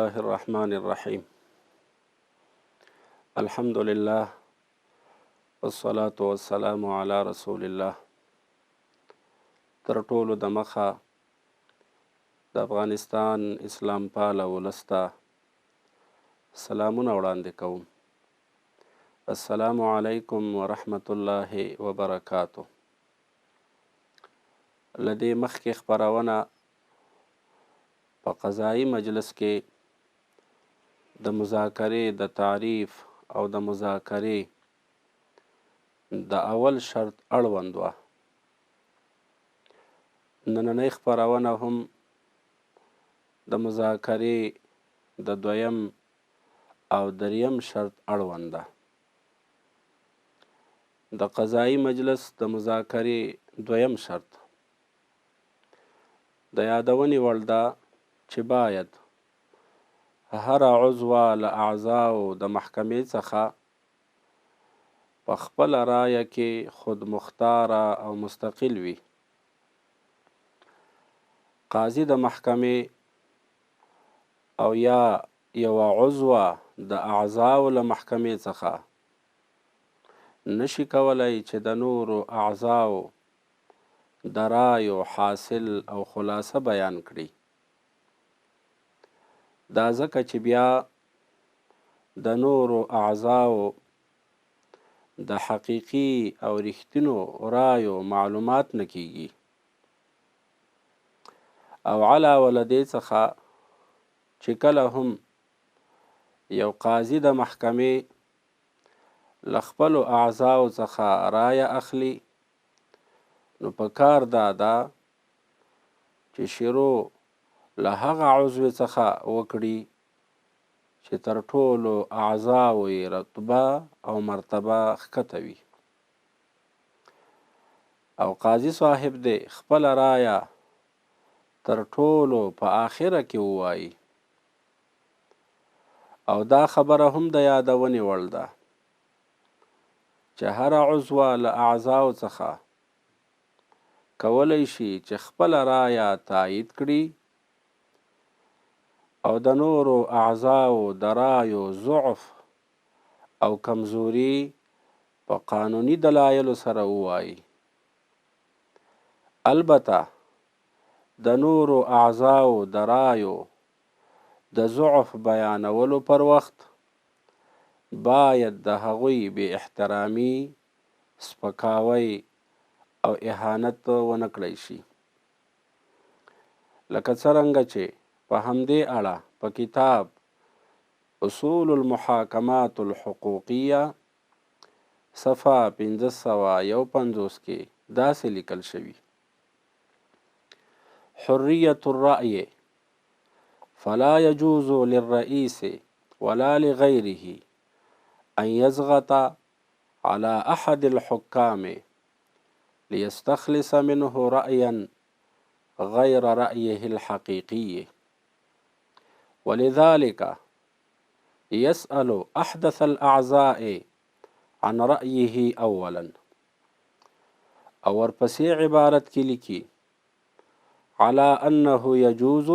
الله الرحمن الرحيم. الحمد لله والصلاة والسلام على رسول الله. تر ټولو د مخه د افغانستان اسلام پاله ولس ته سلامونه وړاندې کوم. السلام علیکم ورحمة الله وبرکاته. له دې مخکې خپرونه په قضایي مجلس کې د مذاکرې د تعریف او د مذاکرې د اول شرط اړوند وه. نننۍ خپرونه هم د مذاکرې د دویم او دریم شرط اړوند ده. د قضایي مجلس د مذاکرې دویم شرط د یادونې وړ ده چې باید هر عضو له اعضاو د محکمې څخه په خپله رایه کې خودمختاره او مستقل وي. قاضي د محکمې او یا یوه عضوه د اعضاو له محکمې څخه نشي کولی چې د نورو اعضاو د رایو حاصل او خلاصه بیان کړي. دا ځکه چې بیا د نورو اعضاو د حقیقي او رښتینو رایو معلومات نه کیږي. او علاوه له دې څخه چې کله هم یو قاضي د محکمې له خپلو اعضاو څخه رایه اخلي، نو پکار دا ده چې شروع له هغه عضو څخه وکړي چې تر ټولو اعضاو یې رتبه او مرتبه ښکته وي. او قاضي صاحب دې خپله رایه تر ټولو په آخره کې ووایي. او دا خبره هم د یادونې وړ ده چې هر عضو له اعضاو څخه کولی شي چې خپله رایه تایید کړي او د نورو اعضاو د رایو ضعف او کمزوري په قانوني دلایلو سره ووایي. البته د نورو اعضاو د رایو د ضعف بیانولو پر وخت باید د هغوی بې احترامي، سپکاوی او اهانت ونه کړی شي. لکه څرنګه چې په همدې اړه په کتاب اصول المحاکمات الحقوقیه صفحه 551 کې داسې لیکل شوي: حریة الرأي فلا يجوز للرئيس ولا لغيره أن يضغط على أحد الحكام ليستخلص منه رأيا غير رأيه الحقيقي، ولذلك يسأل أحدث الأعضاء عن رأيه أولا. او ورپسې عبارت کې لیکي: على أنه يجوز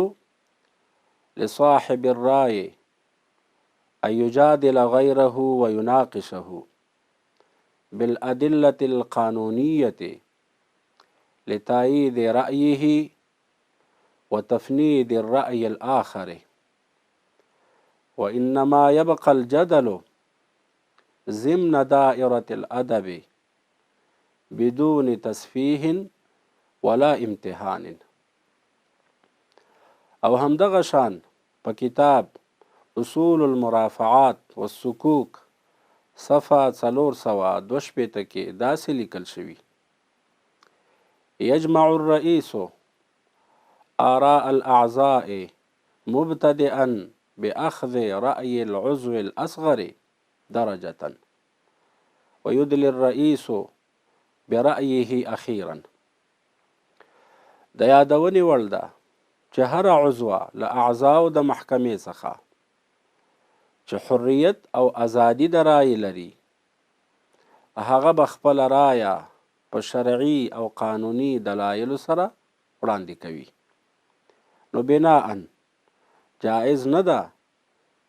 لصاحب الرأي أن يجادل غيره ويناقشه بالأدلة القانونية لتأييد رأيه وتفنيد الرأي الآخر، وإنما يبقى الجدل ضمن دائرة الأدب بدون تسفيه ولا امتحان. او همدغه شان په کتاب اصول المرافعات والسکوک صفحه 462 کې داسې لیکل شوي: يجمع الرئيس آراء الأعضاء مبتدئا بأخذ رأي العضو الأصغر درجة ويدلي الرئيس برأيه أخيرا. د یادونې وړ ده چې هر عضو له اعضاو د محکمې څخه چې حریت او ازادي د رایې لري، هغه به خپله رایه په شرعي او قانوني دلایلو سره وړاندې کوي. نو بناءً جایز نه ده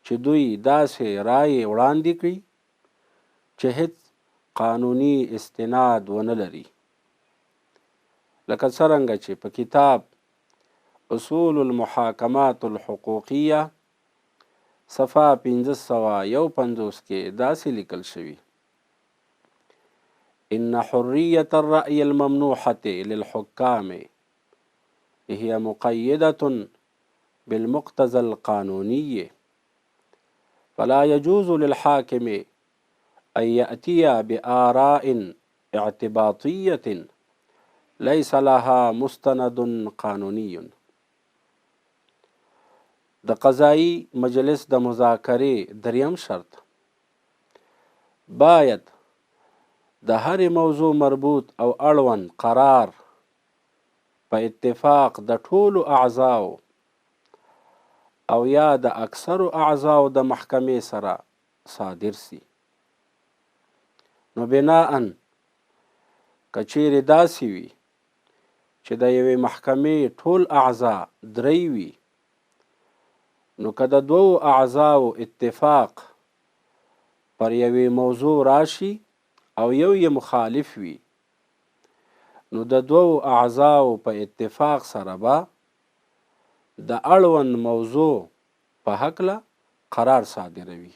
چې دوی داسې رایې وړاندې کړي چې هیڅ قانوني استناد ونه لري، لکه څرنګه چې په کتاب اصول المحاکمات الحقوقیه صفحه 551 کې داسې لیکل شوي: إن حرية الرأي الممنوحة للحكام هي مقيدة بالمقتضى القانوني، فلا يجوز للحاكم أن يأتي بآراء اعتباطية ليس لها مستند قانوني. د قضایي مجلس د مذاکرې دریم شرط باید د هرې موضوع مربوط او اړوند قرار په اتفاق د ټولو اعضاو او یا د اکثرو اعضاو د محکمې سره صادر سي. نو بناءً که چیرې داسې وي چې د یوې محکمې ټول اعضا درې وي، نو که د دوو اعضاو اتفاق پر یوې موضوع راشي او یو یې مخالف وي، نو د دوو اعضاو په اتفاق سره به د اړوند موضوع په هکله قرار صادروي.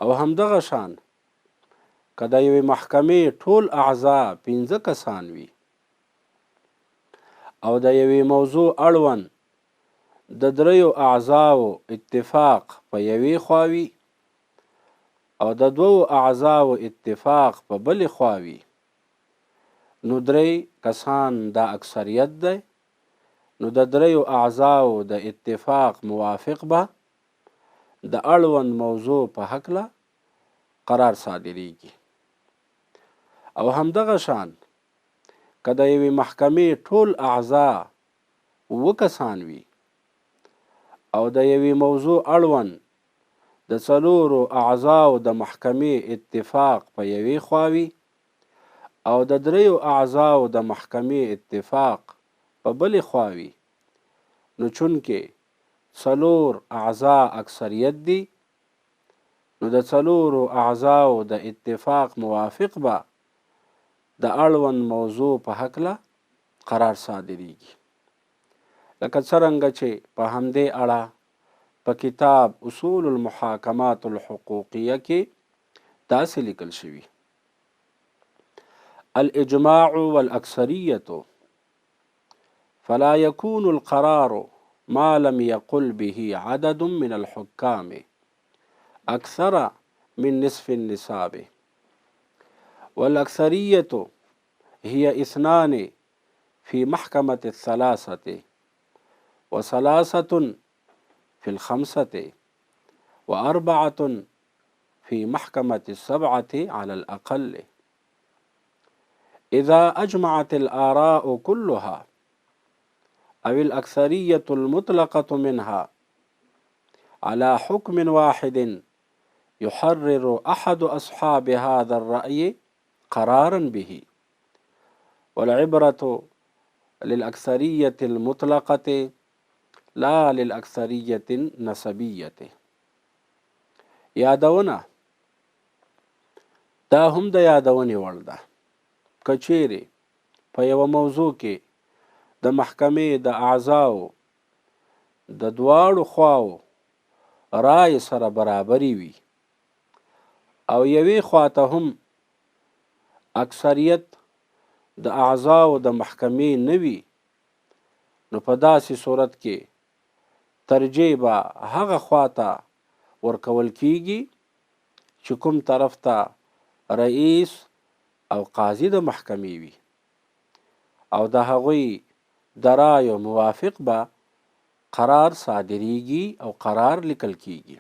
او همدغه شان که د یوې محکمې ټول اعضا 5 کسان وي او د یوې موضوع اړوند د 3 اعضاو اتفاق په یوې خوا وي او د 2 اعضاو اتفاق په بلې خوا وي، نو 3 کسان دا اکثریت دی، نو د 3 اعضاو د اتفاق موافق به د اړوند موضوع په هکله قرار صادریږي. او همدغه شان که د یوې محکمې ټول اعضا 7 کسان وي او د یوې موضوع اړوند د 4 اعضاو د محکمې اتفاق په یوې خوا وي او د 3 اعضاو د محکمې اتفاق په بلې خوا وي، نو چونکې 4 اعضا اکثریت دي، نو د 4 اعضاو د اتفاق موافق به د اړوند موضوع په هکله قرار صادریږي. لکه څرنګه چې په همدې اړه په کتاب اصول المحاکمات الحقوقیه کې داسې لیکل شوي: الاجماع والاکثریة فلا يكون القرار ما لم يقل به عدد من الحكام أكثر من نصف النصاب، والأكثرية هي 2 في محكمة 3 و3 في 5 و4 في محكمة 7 على الأقل. إذا أجمعت الآراء كلها أو الأكثرية المطلقة منها على حكم واحد يحرر أحد أصحاب هذا الرأي قرارا به، والعبرة للأكثرية المطلقة لا للأكثرية النسبية. یادونه دا هم د یادونې وړ ده که چیرې په یوه موضوع کې د محکمې د اعضاو د دواړو خواو رای سره برابري وي او یوې خواته هم اکثریت د اعضاو د محکمې نه وي، نو په داسې صورت کې ترجیح به هغه خواته ورکول کیږي چې کوم طرف ته رئیس او قاضي د محکمې وي او د هغوی د رایو موافق به قرار صادریږي او قرار لیکل کیږي.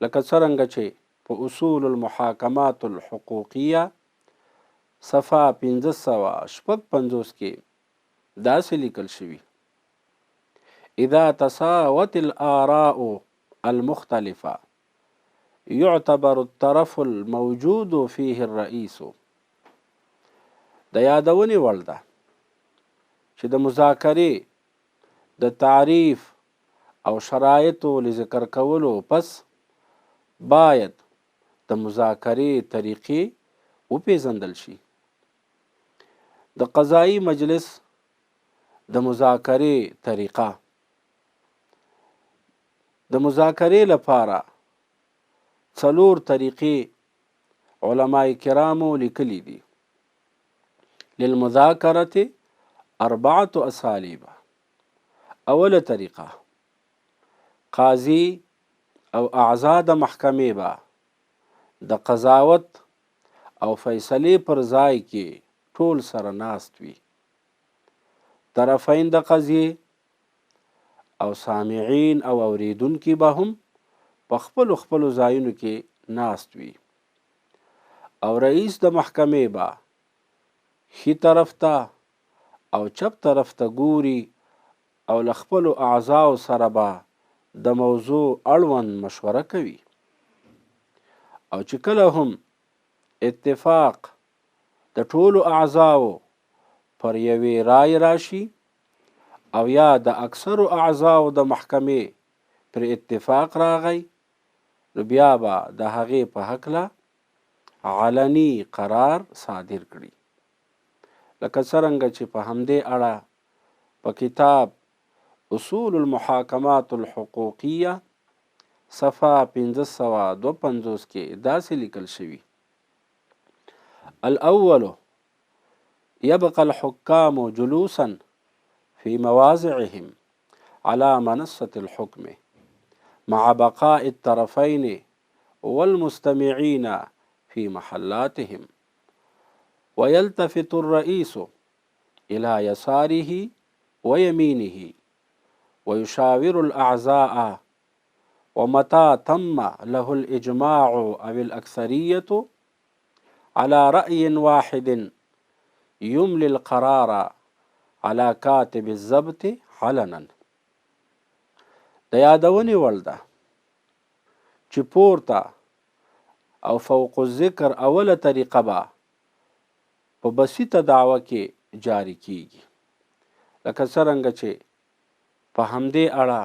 لکه څرنګه چې په اصول المحاکمات الحقوقیه صفحه 556 کې داسې لیکل شوي: اذا تساوت الآراء المختلفة يعتبر الطرف الموجود فيه الرئيس. د یادونې وړ ده چې د مذاکرې د تعریف او شرایطو لذکر کولو پس باید د مذاکرې طریقې وپیژندل شي. د قضایي مجلس د مذاکرې طریقه: د مذاکرې لپاره 4 طریقې علماء کرامو لیکلي دي. للمذاکرة 4 اسالیب. اوله طریقه: قاضي او اعضاء د محکمې به د قضاوت او فیصلې پر ځای کې ټول سره ناست وي. طرفین د قضیې او سامعین او اوریدونکي به هم په خپلو خپلو ځایونو کې ناست وي. او رئیس د محکمې به ښي طرف ته او چپ طرف ته ګوري او له خپلو اعضاو سره به د موضوع اړوند مشوره کوي. او چې کله هم اتفاق د ټولو اعضاو پر یوې رای راشي او یا د اکثرو اعضاو د محکمې پر اتفاق راغی، نو بیا به د هغې په هکله علني قرار صادر کړي. لکه څرنګه چې په همدې اړه په کتاب اصول المحاکمات الحقوقیه صفحه 552 کې داسې لیکل شوي: الاول يبقى الحكام جلوسا في مواضعهم على منصة الحكم مع بقاء الطرفين والمستمعين في محلاتهم، ويلتفت الرئيس إلى يساره ويمينه ويشاور الأعضاء، ومتى تم له الإجماع أو الأكثرية على رأي واحد يملي القرار على كاتب الضبط علنا. د یادونې وړ ده چې پورته او فوق الذکر اوله طریقه به په بسیطه دعوه کې جاری کیږي، لکه څرنګه چې په همدې اړه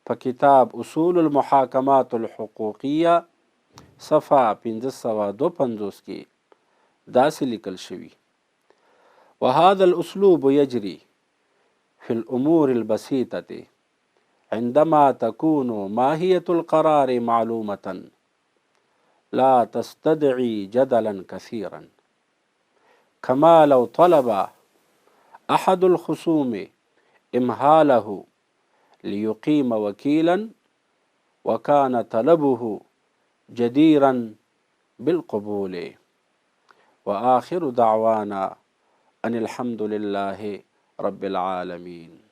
په کتاب اصول المحاکمات الحقوقیه صفحه 552 کې داسې لیکل شوي: وهذا الأسلوب يجري في الأمور البسيطة عندما تكون ماهية القرار معلومة لا تستدعي جدلا كثيرا، كما لو طلب أحد الخصوم إمهاله ليقيم وكيلا وكان طلبه جديرا بالقبول. وآخر دعوانا أن الحمد لله رب العالمين.